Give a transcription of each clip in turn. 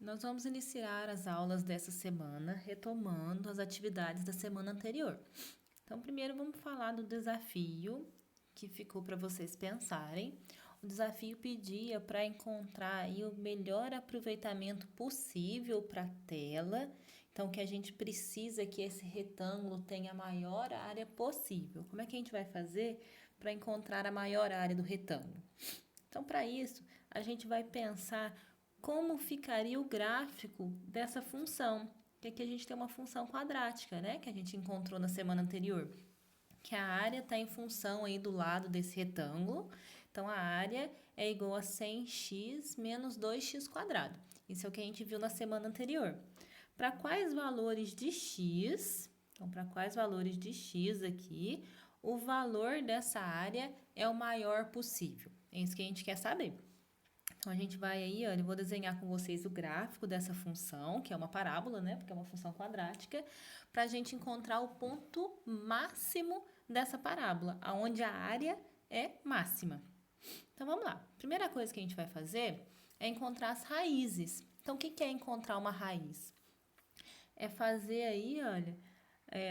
Nós vamos iniciar as aulas dessa semana, retomando as atividades da semana anterior. Então, primeiro vamos falar do desafio que ficou para vocês pensarem. O desafio pedia para encontrar aí o melhor aproveitamento possível para a tela. Então, que a gente precisa que esse retângulo tenha a maior área possível. Como é que a gente vai fazer para encontrar a maior área do retângulo? Então, para isso, a gente vai pensar como ficaria o gráfico dessa função, que aqui a gente tem uma função quadrática, né, que a gente encontrou na semana anterior, que a área está em função aí do lado desse retângulo, então a área é igual a 100x menos 2x². Isso é o que a gente viu na semana anterior. Para quais valores de x, então para quais valores de x aqui, o valor dessa área é o maior possível? É isso que a gente quer saber. Então, a gente vai aí, olha, eu vou desenhar com vocês o gráfico dessa função, que é uma parábola, né? Porque é uma função quadrática, para a gente encontrar o ponto máximo dessa parábola, aonde a área é máxima. Então, vamos lá. Primeira coisa que a gente vai fazer é encontrar as raízes. Então, o que é encontrar uma raiz? É fazer aí, olha,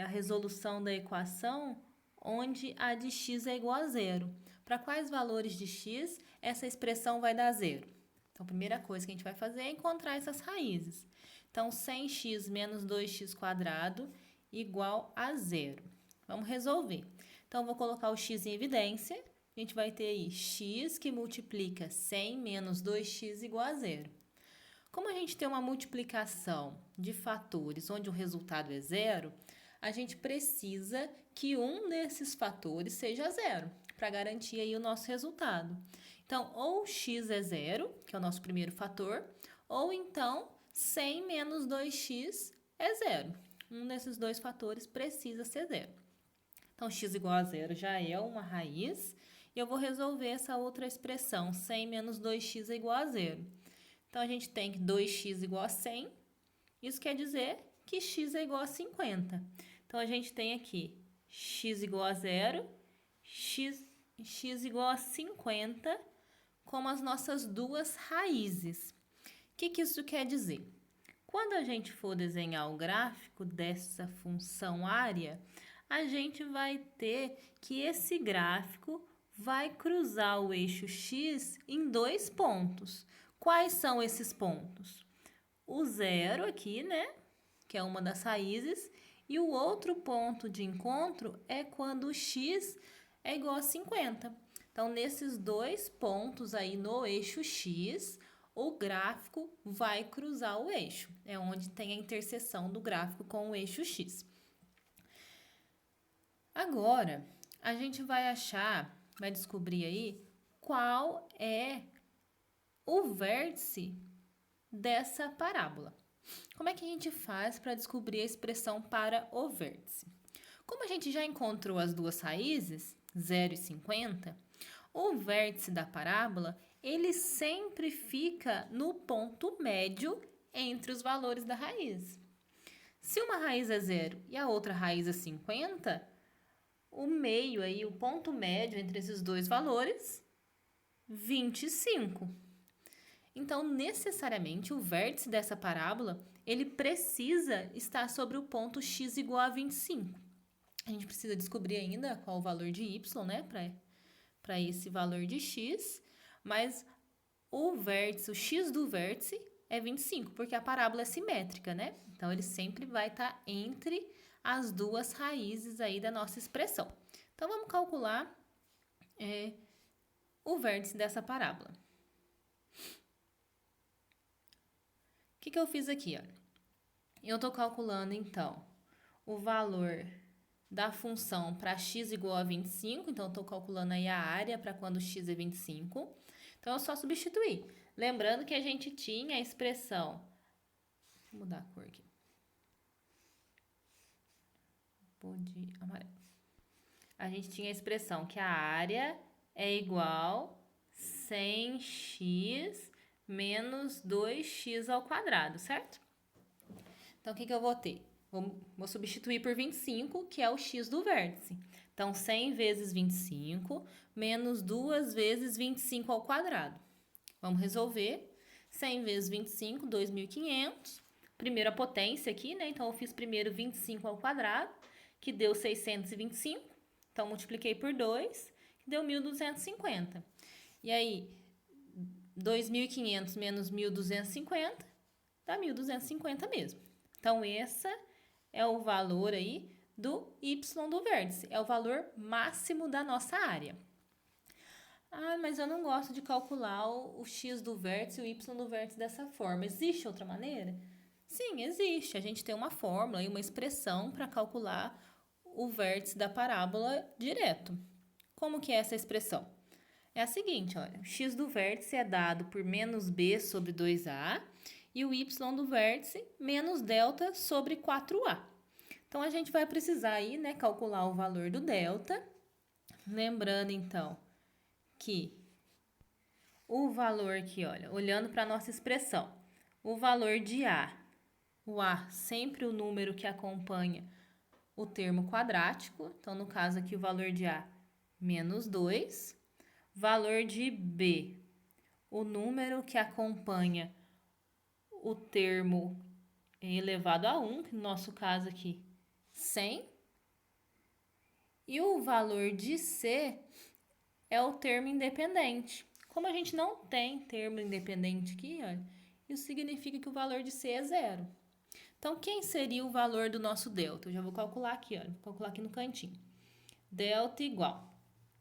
a resolução da equação onde a de x é igual a zero. Para quais valores de x essa expressão vai dar zero? Então, a primeira coisa que a gente vai fazer é encontrar essas raízes. Então, 100x menos 2x² igual a zero. Vamos resolver. Então, vou colocar o x em evidência. A gente vai ter aí x que multiplica 100 menos 2x igual a zero. Como a gente tem uma multiplicação de fatores onde o resultado é zero, a gente precisa que um desses fatores seja zero, para garantir aí o nosso resultado. Então, ou x é zero, que é o nosso primeiro fator, ou então 100 menos 2x é zero. Um desses dois fatores precisa ser zero. Então, x igual a zero já é uma raiz, e eu vou resolver essa outra expressão, 100 menos 2x é igual a zero. Então, a gente tem que 2x igual a 100, isso quer dizer que x é igual a 50. Então, a gente tem aqui x igual a zero, x igual a 50, como as nossas duas raízes. O que isso quer dizer? Quando a gente for desenhar o gráfico dessa função área, a gente vai ter que esse gráfico vai cruzar o eixo x em dois pontos. Quais são esses pontos? O zero aqui, né? Que é uma das raízes. E o outro ponto de encontro é quando o x é igual a 50. Então, nesses dois pontos aí no eixo x, o gráfico vai cruzar o eixo. É onde tem a interseção do gráfico com o eixo x. Agora, a gente vai descobrir aí qual é o vértice dessa parábola. Como é que a gente faz para descobrir a expressão para o vértice? Como a gente já encontrou as duas raízes, 0 e 50, o vértice da parábola, ele sempre fica no ponto médio entre os valores da raiz. Se uma raiz é 0 e a outra raiz é 50, o meio aí, o ponto médio entre esses dois valores, 25. Então, necessariamente, o vértice dessa parábola, ele precisa estar sobre o ponto x igual a 25. A gente precisa descobrir ainda qual o valor de y, né, para esse valor de x, mas o x do vértice é 25, porque a parábola é simétrica, né? Então, ele sempre vai estar entre as duas raízes aí da nossa expressão. Então, vamos calcular o vértice dessa parábola. O que eu fiz aqui? Olha? Eu estou calculando, então, o valor da função para x igual a 25. Então, eu estou calculando aí a área para quando x é 25. Então, eu só substituir. Lembrando que a gente tinha a expressão... Vou mudar a cor aqui. Vou de amarelo. A gente tinha a expressão que a área é igual 100x menos 2x², certo? Então, o que eu vou ter? Vou substituir por 25, que é o x do vértice. Então, 100 vezes 25 menos 2 vezes 25². Vamos resolver. 100 vezes 25, 2.500. Primeira potência aqui, né? Então, eu fiz primeiro 25 ao quadrado, que deu 625. Então, multipliquei por 2, que deu 1.250. E aí, 2.500 menos 1.250, dá 1.250 mesmo. Então, esse é o valor aí do y do vértice. É o valor máximo da nossa área. Ah, mas eu não gosto de calcular o x do vértice e o y do vértice dessa forma. Existe outra maneira? Sim, existe. A gente tem uma fórmula e uma expressão para calcular o vértice da parábola direto. Como que é essa expressão? É a seguinte, olha, o x do vértice é dado por menos b sobre 2a e o y do vértice menos delta sobre 4a. Então, a gente vai precisar aí, né, calcular o valor do delta. Lembrando, então, que o valor aqui, olha, olhando para a nossa expressão, o valor de a, o a sempre o número que acompanha o termo quadrático. Então, no caso aqui, o valor de a, menos 2. Valor de b, o número que acompanha o termo elevado a 1, que no nosso caso aqui, 100. E o valor de c é o termo independente. Como a gente não tem termo independente aqui, olha, isso significa que o valor de c é zero. Então, quem seria o valor do nosso delta? Eu já vou calcular aqui, olha, vou calcular aqui no cantinho. Delta igual.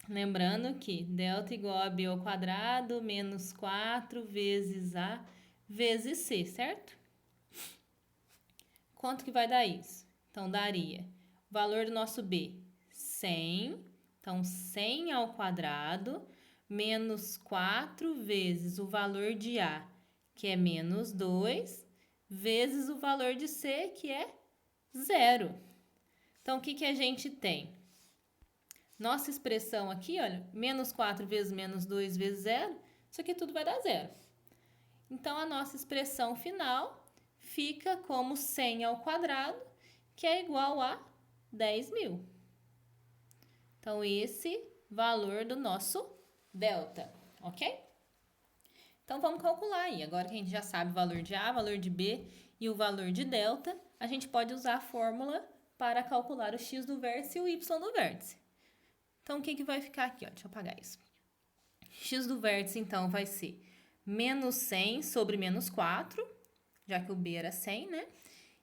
Lembrando que delta igual a b ao quadrado menos 4 vezes a vezes c, certo? Quanto que vai dar isso? Então, daria o valor do nosso b, 100. Então, 100 ao quadrado menos 4 vezes o valor de a, que é menos 2, vezes o valor de c, que é 0. Então, o que a gente tem? Nossa expressão aqui, olha, menos 4 vezes menos 2 vezes 0, isso aqui tudo vai dar 0. Então, a nossa expressão final fica como 100 ao quadrado, que é igual a 10.000. Então, esse valor do nosso delta, ok? Então, vamos calcular aí. Agora que a gente já sabe o valor de A, valor de B e o valor de delta, a gente pode usar a fórmula para calcular o x do vértice e o y do vértice. Então, o que vai ficar aqui? Ó, deixa eu apagar isso. X do vértice, então, vai ser menos 100 sobre menos 4, já que o B era 100, né?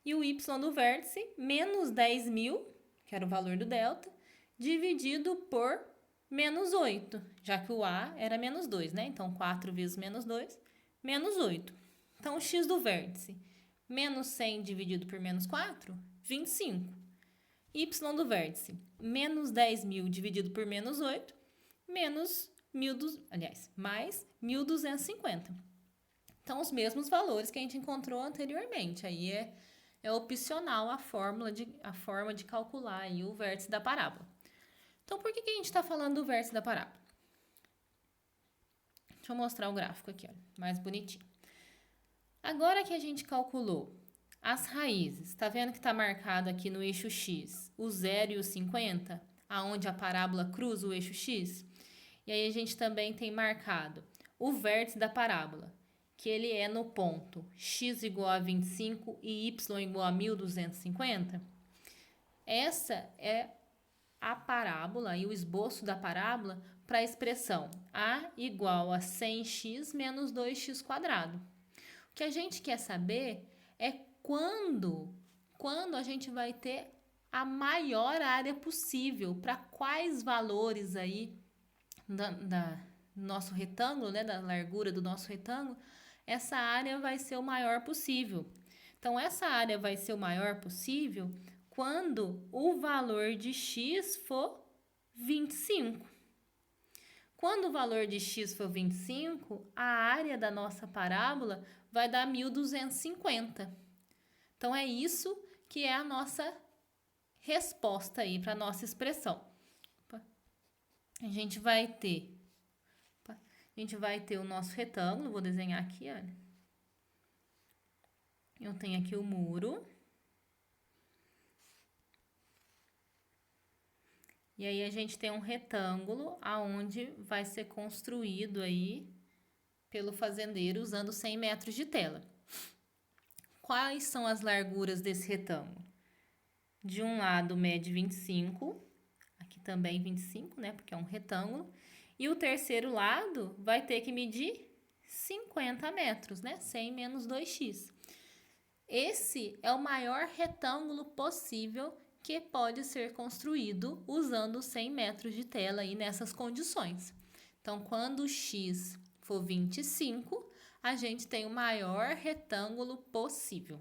E o Y do vértice, menos 10.000, que era o valor do delta, dividido por menos 8, já que o A era menos 2, né? Então, 4 vezes menos 2, menos 8. Então, o X do vértice, menos 100 dividido por menos 4, 25. Y do vértice, menos 10.000 dividido por menos 8, menos 1.200, aliás, mais 1.250. Então, os mesmos valores que a gente encontrou anteriormente. Aí é opcional a forma de calcular aí o vértice da parábola. Então, por que a gente está falando do vértice da parábola? Deixa eu mostrar o gráfico aqui, ó, mais bonitinho. Agora que a gente calculou as raízes, tá vendo que está marcado aqui no eixo X o 0 e o 50, aonde a parábola cruza o eixo X? E aí a gente também tem marcado o vértice da parábola, que ele é no ponto x igual a 25 e y igual a 1.250. Essa é a parábola e o esboço da parábola para a expressão a igual a 100x menos 2x quadrado. O que a gente quer saber é quando a gente vai ter a maior área possível, para quais valores aí da nosso retângulo, né, da largura do nosso retângulo, essa área vai ser o maior possível. Então, essa área vai ser o maior possível quando o valor de x for 25. Quando o valor de x for 25, a área da nossa parábola vai dar 1.250. Então, é isso que é a nossa resposta aí para a nossa expressão. A gente vai ter o nosso retângulo, vou desenhar aqui, olha. Eu tenho aqui o muro. E aí, a gente tem um retângulo aonde vai ser construído aí pelo fazendeiro usando 100 metros de tela. Quais são as larguras desse retângulo? De um lado mede 25, aqui também 25, né, porque é um retângulo. E o terceiro lado vai ter que medir 50 metros, né, 100 menos 2x. Esse é o maior retângulo possível que pode ser construído usando 100 metros de tela aí nessas condições. Então, quando o x for 25, a gente tem o maior retângulo possível.